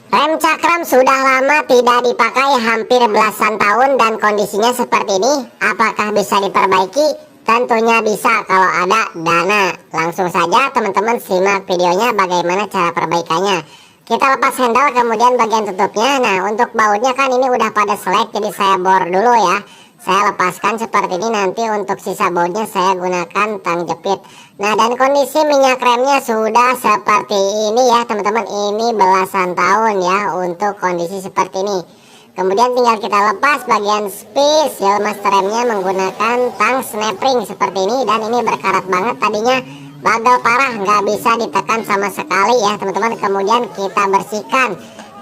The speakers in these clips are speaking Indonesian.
Rem cakram sudah lama tidak dipakai, hampir belasan tahun, dan kondisinya seperti ini. Apakah bisa diperbaiki? Tentunya bisa kalau ada dana. Langsung saja teman-teman simak videonya bagaimana cara perbaikannya. Kita lepas handle, kemudian bagian tutupnya. Nah, untuk bautnya kan ini udah pada selek, jadi saya bor dulu ya. Saya lepaskan seperti ini, nanti untuk sisa bautnya saya gunakan tang jepit. Nah, dan kondisi minyak remnya sudah seperti ini ya teman-teman. Ini belasan tahun ya untuk kondisi seperti ini. Kemudian tinggal kita lepas bagian seal master remnya menggunakan tang snap ring seperti ini. Dan ini berkarat banget, tadinya bagel parah, nggak bisa ditekan sama sekali ya teman-teman. Kemudian kita bersihkan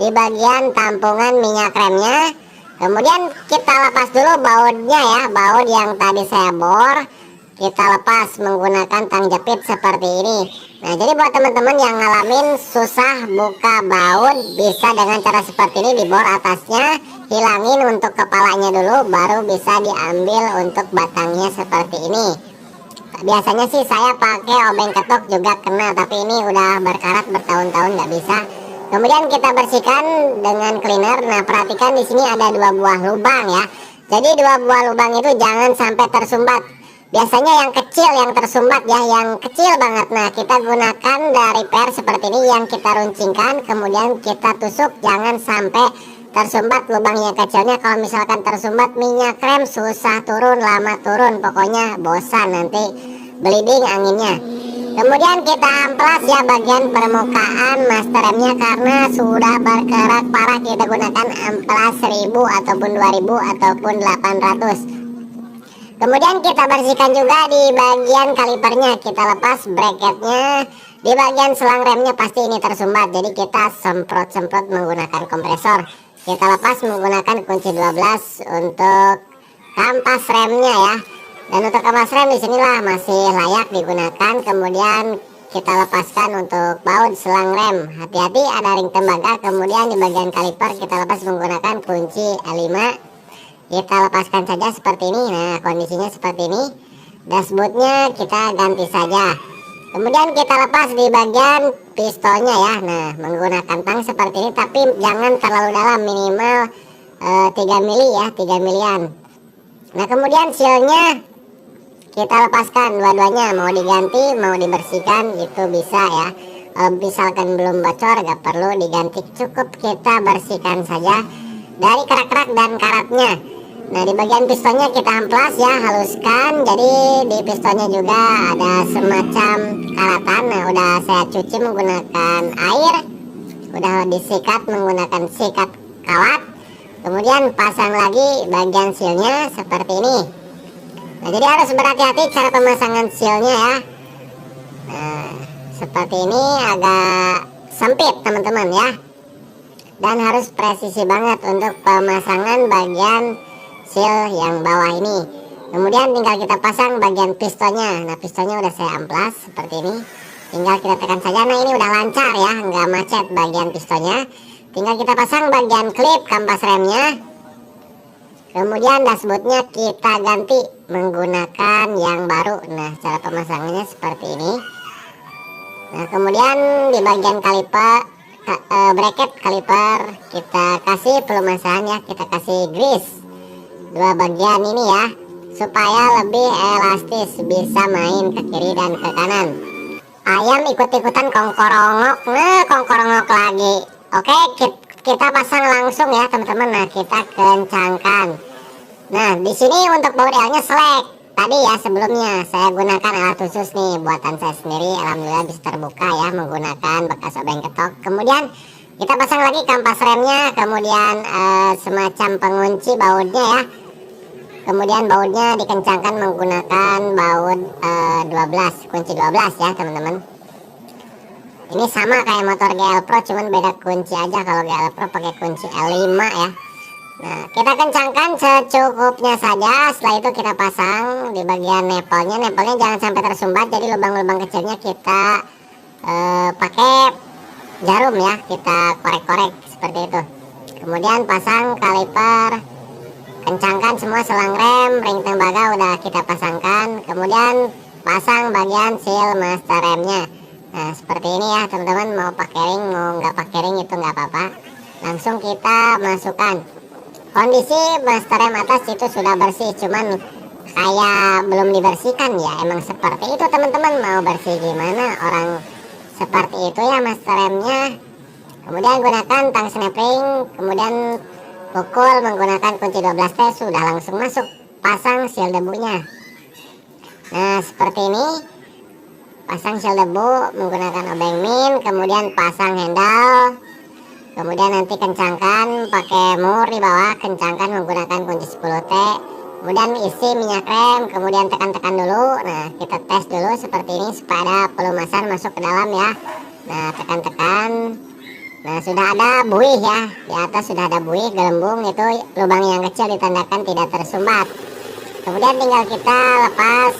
di bagian tampungan minyak remnya. Kemudian kita lepas dulu bautnya ya, baut yang tadi saya bor. Kita lepas menggunakan tang jepit seperti ini. Nah, jadi buat teman-teman yang ngalamin susah buka baut, bisa dengan cara seperti ini, dibor atasnya, hilangin untuk kepalanya dulu, baru bisa diambil untuk batangnya seperti ini. Biasanya sih saya pakai obeng ketuk juga kena, tapi ini udah berkarat bertahun-tahun nggak bisa. Kemudian kita bersihkan dengan cleaner. Nah, perhatikan di sini ada 2 buah lubang ya. Jadi 2 buah lubang itu jangan sampai tersumbat. Biasanya yang kecil yang tersumbat ya, yang kecil banget. Nah, kita gunakan dari per seperti ini yang kita runcingkan, kemudian kita tusuk, jangan sampai tersumbat lubang yang kecilnya. Kalau misalkan tersumbat, minyak rem susah turun, lama turun, pokoknya bosan nanti bleeding anginnya. Kemudian kita amplas ya bagian permukaan master remnya, karena sudah berkerak parah. Kita gunakan amplas 1000 ataupun 2000 ataupun 800. Kemudian kita bersihkan juga di bagian kalipernya. Kita lepas bracketnya. Di bagian selang remnya pasti ini tersumbat, jadi kita semprot-semprot menggunakan kompresor. Kita lepas menggunakan kunci 12 untuk kampas remnya ya. Dan untuk kampas rem disinilah masih layak digunakan. Kemudian kita lepaskan untuk baut selang rem. Hati-hati ada ring tembaga. Kemudian di bagian kaliper kita lepas menggunakan kunci 5. Kita lepaskan saja seperti ini. Nah, kondisinya seperti ini. Dashboardnya kita ganti saja. Kemudian kita lepas di bagian pistonnya ya. Nah, menggunakan tang seperti ini, tapi jangan terlalu dalam, minimal 3 mili ya, 3 milian. Nah, kemudian sealnya kita lepaskan dua-duanya, mau diganti mau dibersihkan itu bisa ya. Kalau misalkan belum bocor gak perlu diganti, cukup kita bersihkan saja dari kerak-kerak dan karatnya. Nah, di bagian pistonnya kita amplas ya, haluskan. Jadi di pistonnya juga ada semacam karatan. Nah, udah saya cuci menggunakan air, udah disikat menggunakan sikat kawat. Kemudian pasang lagi bagian sealnya seperti ini. Nah, jadi harus berhati-hati cara pemasangan sealnya ya. Nah, seperti ini agak sempit teman-teman ya. Dan harus presisi banget untuk pemasangan bagian seal yang bawah ini. Kemudian tinggal kita pasang bagian pistonnya. Nah, pistonnya udah saya amplas seperti ini. Tinggal kita tekan saja. Nah, ini udah lancar ya, nggak macet bagian pistonnya. Tinggal kita pasang bagian klip kampas remnya. Kemudian dashboardnya kita ganti menggunakan yang baru. Nah, cara pemasangannya seperti ini. Nah, kemudian di bagian kaliper bracket kaliper kita kasih pelumasan ya, kita kasih grease 2 bagian ini ya, supaya lebih elastis, bisa main ke kiri dan ke kanan. Ayam ikut-ikutan kongkorongok. Nah, kongkorongok lagi. Oke, kita pasang langsung ya teman-teman. Nah, kita kencangkan. Nah, di sini untuk baut L-nya selek. Tadi ya sebelumnya saya gunakan alat khusus nih buatan saya sendiri. Alhamdulillah bisa terbuka ya menggunakan bekas obeng ketok. Kemudian kita pasang lagi kampas remnya. Kemudian semacam pengunci bautnya ya. Kemudian bautnya dikencangkan menggunakan baut 12, kunci 12 ya teman-teman. Ini sama kayak motor GL Pro, cuman beda kunci aja. Kalau GL Pro pakai kunci L5 ya. Nah, kita kencangkan secukupnya saja. Setelah itu kita pasang di bagian nepelnya. Nepelnya jangan sampai tersumbat, jadi lubang-lubang kecilnya kita pakai jarum ya, kita korek-korek seperti itu. Kemudian pasang kaliper, kencangkan semua selang rem, ring tembaga udah kita pasangkan. Kemudian pasang bagian seal master remnya. Nah, seperti ini ya teman-teman, mau pakai ring mau nggak pakai ring itu nggak apa-apa. langsung kita masukkan. Kondisi master rem atas itu sudah bersih, cuman kayak belum dibersihkan ya, emang seperti itu teman-teman. Mau bersih gimana, orang seperti itu ya master remnya. Kemudian gunakan tang snapring, kemudian pukul menggunakan kunci 12T, sudah langsung masuk pasang seal debunya. Nah seperti ini, pasang seal debu menggunakan obeng min, kemudian pasang handle, kemudian nanti kencangkan pakai mur di bawah, kencangkan menggunakan kunci 10T, kemudian isi minyak rem, kemudian tekan-tekan dulu. Nah kita tes dulu seperti ini supaya ada pelumasan masuk ke dalam ya. Nah tekan-tekan. Nah sudah ada buih ya, di atas sudah ada buih gelembung, itu lubang yang kecil ditandakan tidak tersumbat. Kemudian tinggal kita lepas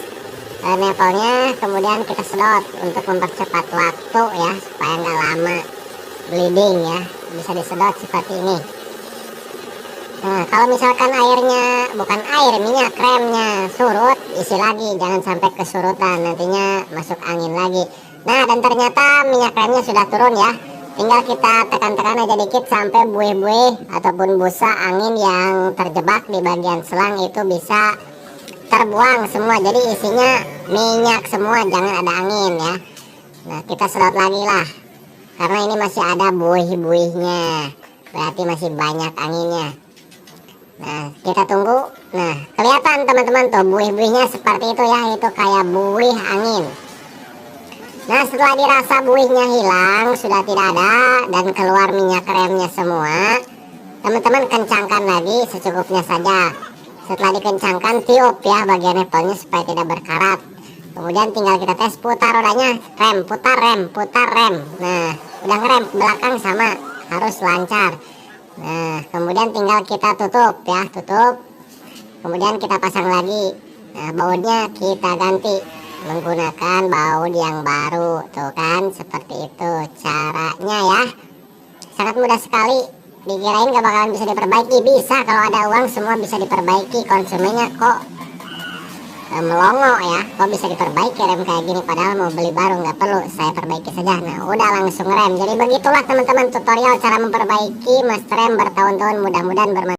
nepelnya, kemudian kita sedot untuk mempercepat waktu ya, supaya nggak lama bleeding ya, bisa disedot seperti ini. Nah kalau misalkan airnya, bukan air, minyak remnya surut, isi lagi, jangan sampai kesurutan, nantinya masuk angin lagi. Nah dan ternyata minyak remnya sudah turun ya, tinggal kita tekan-tekan aja dikit sampai buih-buih ataupun busa angin yang terjebak di bagian selang itu bisa terbuang semua, jadi isinya minyak semua, jangan ada angin ya. Nah kita sedot lagi lah, karena ini masih ada buih-buihnya, berarti masih banyak anginnya. Nah kita tunggu. Nah kelihatan teman-teman tuh buih-buihnya seperti itu ya, itu kayak buih angin. Nah setelah dirasa buihnya hilang, sudah tidak ada dan keluar minyak remnya semua, teman-teman kencangkan lagi secukupnya saja. Setelah dikencangkan, tiup ya bagian nepelnya supaya tidak berkarat. Kemudian tinggal kita tes, putar rodanya, rem, putar rem, putar rem. Nah udah ngerem belakang sama, harus lancar. Nah kemudian tinggal kita tutup ya, tutup. Kemudian kita pasang lagi. Nah bautnya kita ganti menggunakan baut yang baru, tuh kan, seperti itu caranya ya. Sangat mudah sekali, dikirain gak bakalan bisa diperbaiki. Bisa, kalau ada uang semua bisa diperbaiki. Konsumennya kok melongo ya, kok bisa diperbaiki rem kayak gini, padahal mau beli baru, nggak perlu, saya perbaiki saja. Nah udah langsung rem. Jadi begitulah teman-teman tutorial cara memperbaiki master rem bertahun-tahun, mudah-mudahan bermanfaat.